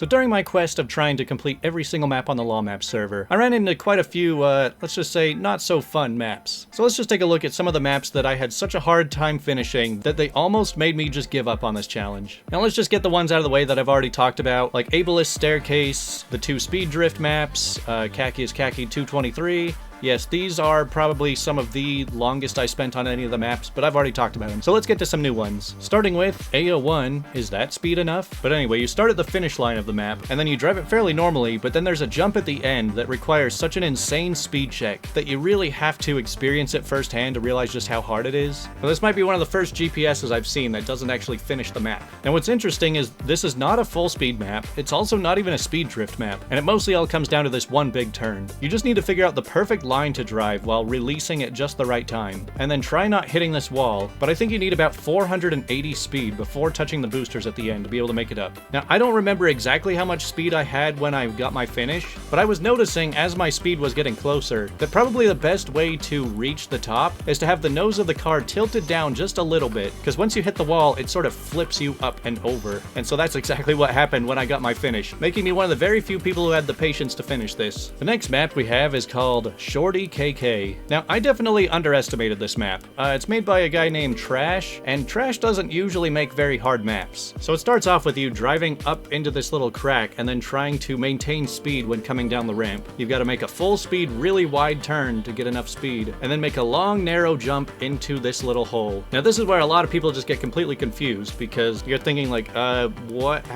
So during my quest of trying to complete every single map on the LOLMAPS server, I ran into quite a few, let's just say, not so fun maps. So let's just take a look at some of the maps that I had such a hard time finishing that they almost made me just give up on this challenge. Now let's just get the ones out of the way that I've already talked about, like Ableist Staircase, the 2 speed drift maps, Kacky is Kacky 223, yes, these are probably some of the longest I spent on any of the maps, but I've already talked about them. So let's get to some new ones. Starting with A01, is that speed enough? But anyway, you start at the finish line of the map, and then you drive it fairly normally, but then there's a jump at the end that requires such an insane speed check that you really have to experience it firsthand to realize just how hard it is. Now, this might be one of the first GPSs I've seen that doesn't actually finish the map. Now what's interesting is this is not a full speed map, it's also not even a speed drift map, and it mostly all comes down to this one big turn. You just need to figure out the perfect line to drive while releasing at just the right time, and then try not hitting this wall, but I think you need about 480 speed before touching the boosters at the end to be able to make it up. Now I don't remember exactly how much speed I had when I got my finish, but I was noticing as my speed was getting closer that probably the best way to reach the top is to have the nose of the car tilted down just a little bit, because once you hit the wall it sort of flips you up and over, and so that's exactly what happened when I got my finish, making me one of the very few people who had the patience to finish this. The next map we have is called ShortyKK. Now, I definitely underestimated this map. It's made by a guy named Trash, and Trash doesn't usually make very hard maps. So it starts off with you driving up into this little crack and then trying to maintain speed when coming down the ramp. You've got to make a full speed, really wide turn to get enough speed, and then make a long, narrow jump into this little hole. Now, this is where a lot of people just get completely confused because you're thinking like, how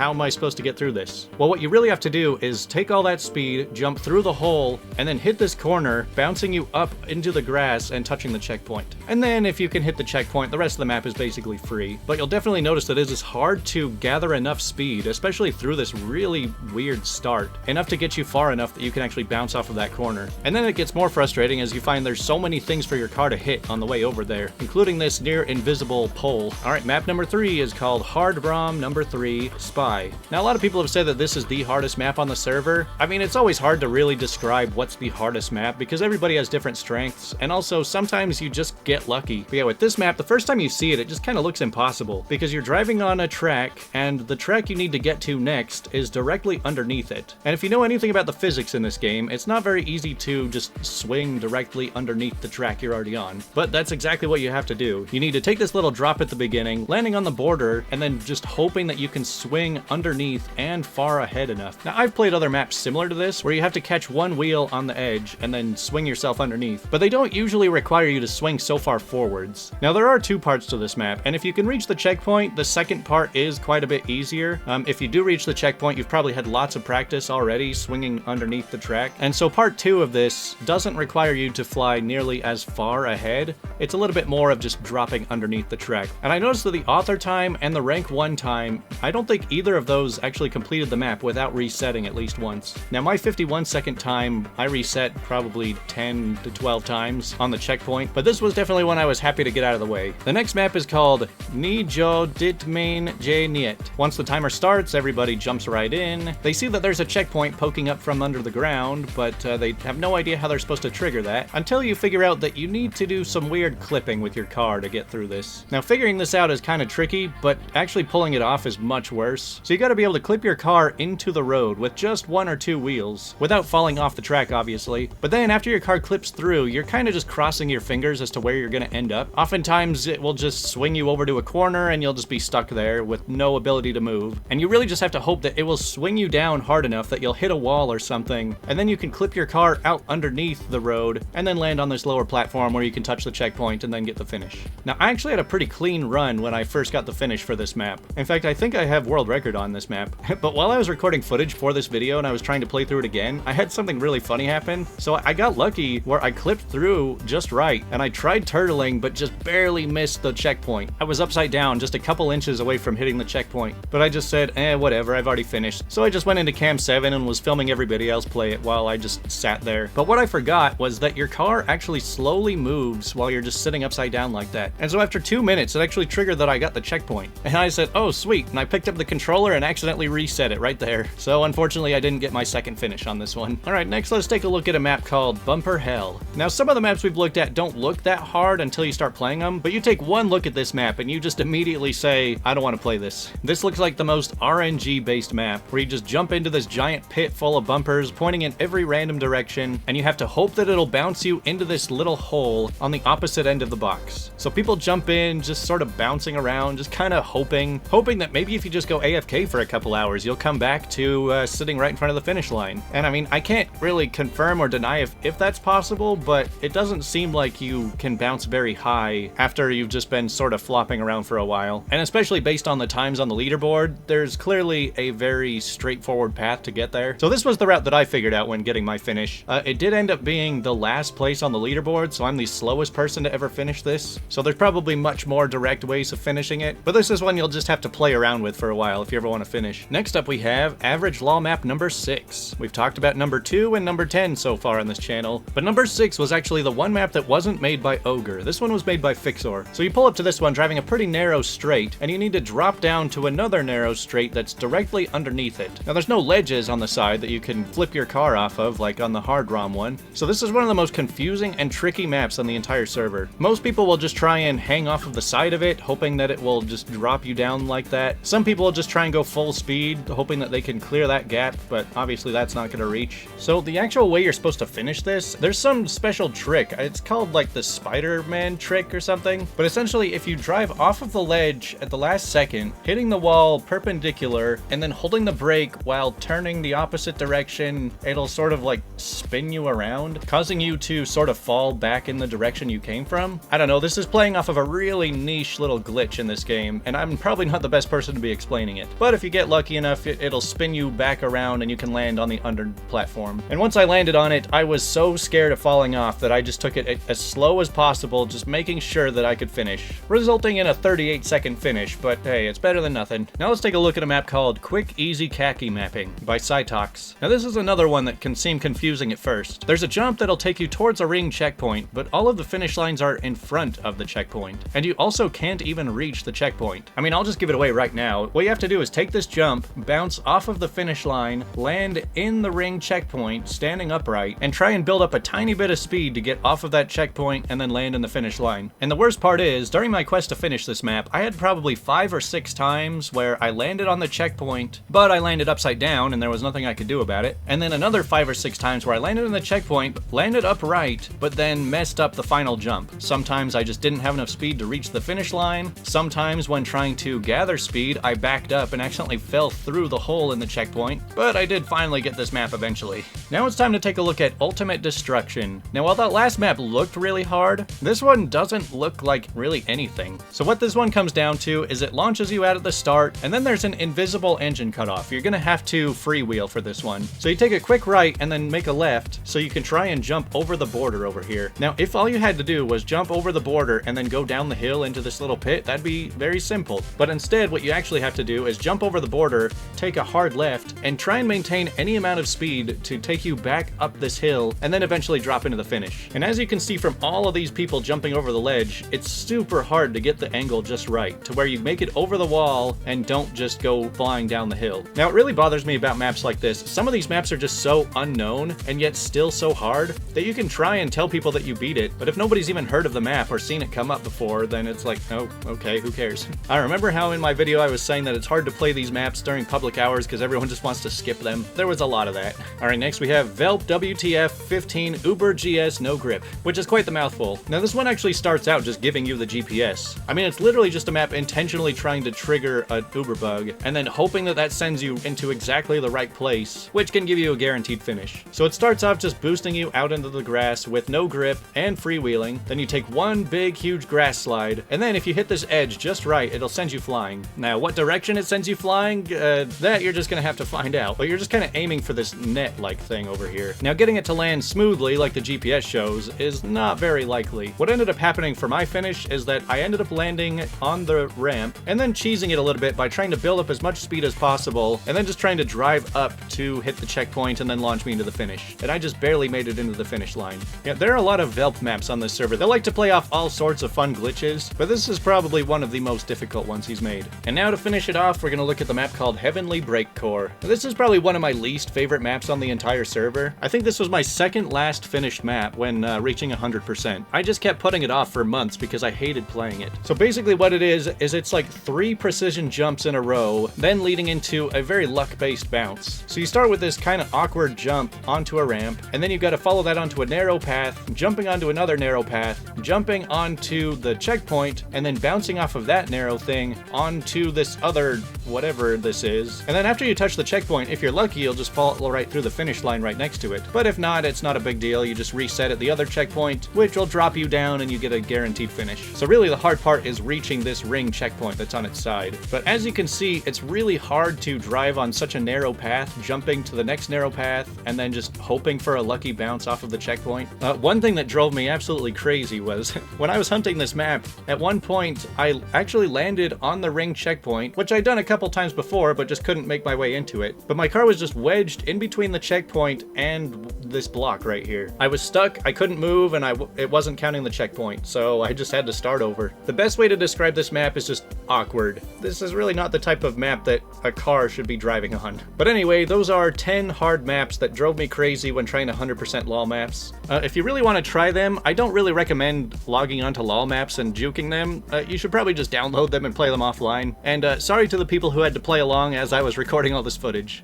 am I supposed to get through this? Well, what you really have to do is take all that speed, jump through the hole, and then hit this corner, bouncing you up into the grass and touching the checkpoint. And then if you can hit the checkpoint, the rest of the map is basically free. But you'll definitely notice that it is hard to gather enough speed, especially through this really weird start, enough to get you far enough that you can actually bounce off of that corner. And then it gets more frustrating as you find there's so many things for your car to hit on the way over there, including this near invisible pole. Alright, map number 3 is called HardRom number 3, Spy. Now a lot of people have said that this is the hardest map on the server. I mean, it's always hard to really describe what's the hardest map because everybody has different strengths, and also sometimes you just get lucky. But yeah, with this map, the first time you see it, it just kind of looks impossible because you're driving on a track and the track you need to get to next is directly underneath it. And if you know anything about the physics in this game, it's not very easy to just swing directly underneath the track you're already on. But that's exactly what you have to do. You need to take this little drop at the beginning, landing on the border, and then just hoping that you can swing underneath and far ahead enough. Now, I've played other maps similar to this where you have to catch one wheel on the edge and then swing yourself underneath, but they don't usually require you to swing so far forwards. Now there are 2 parts to this map, and if you can reach the checkpoint, the second part is quite a bit easier. If you do reach the checkpoint, you've probably had lots of practice already swinging underneath the track, and so part 2 of this doesn't require you to fly nearly as far ahead. It's a little bit more of just dropping underneath the track. And I noticed that the author time and the rank 1 time, I don't think either of those actually completed the map without resetting at least once. Now my 51-second time, I reset probably 10 to 12 times on the checkpoint, but this was definitely one I was happy to get out of the way. The next map is called Nee Joh niet. Once the timer starts, everybody jumps right in. They see that there's a checkpoint poking up from under the ground, but they have no idea how they're supposed to trigger that until you figure out that you need to do some weird clipping with your car to get through this. Now figuring this out is kind of tricky, but actually pulling it off is much worse. So you gotta be able to clip your car into the road with just 1 or 2 wheels, without falling off the track obviously, but then after your car clips through, you're kind of just crossing your fingers as to where you're gonna end up. Oftentimes it will just swing you over to a corner and you'll just be stuck there with no ability to move, and you really just have to hope that it will swing you down hard enough that you'll hit a wall or something, and then you can clip your car out underneath the road and then land on this lower platform where you can touch the checkpoint and then get the finish. Now I actually had a pretty clean run when I first got the finish for this map. In fact, I think I have world record on this map. But while I was recording footage for this video and I was trying to play through it again, I had something really funny happen. So I got lucky where I clipped through just right, and I tried turtling but just barely missed the checkpoint. I was upside down just a couple inches away from hitting the checkpoint, but I just said, whatever, I've already finished. So I just went into cam 7 and was filming everybody else play it while I just sat there. But what I forgot was that your car actually slowly moves while you're just sitting upside down like that. And so after 2 minutes, it actually triggered that I got the checkpoint. And I said, oh sweet, and I picked up the controller and accidentally reset it right there. So unfortunately I didn't get my second finish on this one. Alright, next let's take a look at a map called Bumper Hell. Now, some of the maps we've looked at don't look that hard until you start playing them, but you take one look at this map and you just immediately say, I don't want to play this. This looks like the most RNG-based map, where you just jump into this giant pit full of bumpers pointing in every random direction, and you have to hope that it'll bounce you into this little hole on the opposite end of the box. So people jump in, just sort of bouncing around, just kind of hoping that maybe if you just go AFK for a couple hours, you'll come back to sitting right in front of the finish line. And I mean, I can't really confirm or deny if that's possible, but it doesn't seem like you can bounce very high after you've just been sort of flopping around for a while. And especially based on the times on the leaderboard, there's clearly a very straightforward path to get there. So this was the route that I figured out when getting my finish. It did end up being the last place on the leaderboard, so I'm the slowest person to ever finish this. So there's probably much more direct ways of finishing it, but this is one you'll just have to play around with for a while if you ever want to finish. Next up we have average LOLMAP number 6. We've talked about number 2 and number 10 so far on this channel, but number 6 was actually the one map that wasn't made by Ogre. This one was made by Fixor. So you pull up to this one driving a pretty narrow straight, and you need to drop down to another narrow straight that's directly underneath it. Now there's no ledges on the side that you can flip your car off of like on the HardRom one, so this is one of the most confusing and tricky maps on the entire server. Most people will just try and hang off of the side of it, hoping that it will just drop you down like that. Some people will just try and go full speed, hoping that they can clear that gap, but obviously that's not going to reach. So the actual way you're supposed to finish this, there's some special trick. It's called like the Spider-Man trick or something, but essentially if you drive off of the ledge at the last second, hitting the wall perpendicular, and then holding the brake while turning the opposite direction, it'll sort of like spin you around, causing you to sort of fall back in the direction you came from. I don't know, this is playing off of a really niche little glitch in this game, and I'm probably not the best person to be explaining it. But if you get lucky enough, it'll spin you back around and you can land on the under platform. And once I landed on it, I was so scared of falling off that I just took it as slow as possible, just making sure that I could finish, resulting in a 38-second finish, but hey, it's better than nothing. Now let's take a look at a map called Quick Easy Kacky Mapping by Cytox. Now this is another one that can seem confusing at first. There's a jump that'll take you towards a ring checkpoint, but all of the finish lines are in front of the checkpoint, and you also can't even reach the checkpoint. I mean, I'll just give it away right now. What you have to do is take this jump, bounce off of the finish line, land in the ring checkpoint, standing upright, and try and build up a tiny bit of speed to get off of that checkpoint and then land in the finish line. And the worst part is, during my quest to finish this map, I had probably 5 or 6 times where I landed on the checkpoint, but I landed upside down and there was nothing I could do about it. And then another 5 or 6 times where I landed in the checkpoint, landed upright, but then messed up the final jump. Sometimes I just didn't have enough speed to reach the finish line. Sometimes when trying to gather speed, I backed up and accidentally fell through the hole in the checkpoint, but I did finally get this map eventually. Now it's time to take a look at Ultimate Destruction. Now while that last map looked really hard, this one doesn't look like really anything. So what this one comes down to is it launches you out at the start, and then there's an invisible engine cutoff. You're gonna have to freewheel for this one. So you take a quick right and then make a left so you can try and jump over the border over here. Now if all you had to do was jump over the border and then go down the hill into this little pit, that'd be very simple. But instead what you actually have to do is jump over the border, take a hard left, and try and maintain any amount of speed to take you back up this hill and then eventually drop into the finish. And as you can see from all of these people jumping over the ledge, it's super hard to get the angle just right to where you make it over the wall and don't just go flying down the hill. Now it really bothers me about maps like this. Some of these maps are just so unknown and yet still so hard that you can try and tell people that you beat it, but if nobody's even heard of the map or seen it come up before, then it's like, oh, okay, who cares? I remember how in my video I was saying that it's hard to play these maps during public hours because everyone just wants to skip them. There was a lot of that. Alright, next we have VelpWTF 15 Uber GS NoGrip, which is quite the mouthful. Now this one actually starts out just giving you the GPS. I mean, it's literally just a map intentionally trying to trigger an Uber bug, and then hoping that that sends you into exactly the right place, which can give you a guaranteed finish. So it starts off just boosting you out into the grass with no grip and freewheeling, then you take one big huge grass slide, and then if you hit this edge just right, it'll send you flying. Now what direction it sends you flying, that you're just gonna have to find out, but you're just kind of aiming for this net-like thing over here. Now getting it to land smoothly like the GPS shows is not very likely. What ended up happening for my finish is that I ended up landing on the ramp and then cheesing it a little bit by trying to build up as much speed as possible and then just trying to drive up to hit the checkpoint and then launch me into the finish. And I just barely made it into the finish line. Yeah, there are a lot of Velp maps on this server. They like to play off all sorts of fun glitches, but this is probably one of the most difficult ones he's made. And now to finish it off, we're gonna look at the map called Heavenly Breakcore. Now, this is probably one of my least favorite maps on the entire server. I think this was my second second last finished map when reaching 100%. I just kept putting it off for months because I hated playing it. So basically what it is it's like 3 precision jumps in a row, then leading into a very luck-based bounce. So you start with this kind of awkward jump onto a ramp, and then you've got to follow that onto a narrow path, jumping onto another narrow path, jumping onto the checkpoint, and then bouncing off of that narrow thing onto this other whatever this is. And then after you touch the checkpoint, if you're lucky, you'll just fall right through the finish line right next to it. But if not, it's not a big deal. You just reset at the other checkpoint, which will drop you down and you get a guaranteed finish. So really the hard part is reaching this ring checkpoint that's on its side. But as you can see, it's really hard to drive on such a narrow path, jumping to the next narrow path, and then just hoping for a lucky bounce off of the checkpoint. One thing that drove me absolutely crazy was when I was hunting this map, at one point I actually landed on the ring checkpoint, which I'd done a couple times before, but just couldn't make my way into it. But my car was just wedged in between the checkpoint and this block right here. I was stuck, I couldn't move, and it wasn't counting the checkpoint, so I just had to start over. The best way to describe this map is just awkward. This is really not the type of map that a car should be driving on. But anyway, those are 10 hard maps that drove me crazy when trying 100% LOLMAPS. If you really want to try them, I don't really recommend logging onto LOLMAPS and juking them. You should probably just download them and play them offline. And sorry to the people who had to play along as I was recording all this footage.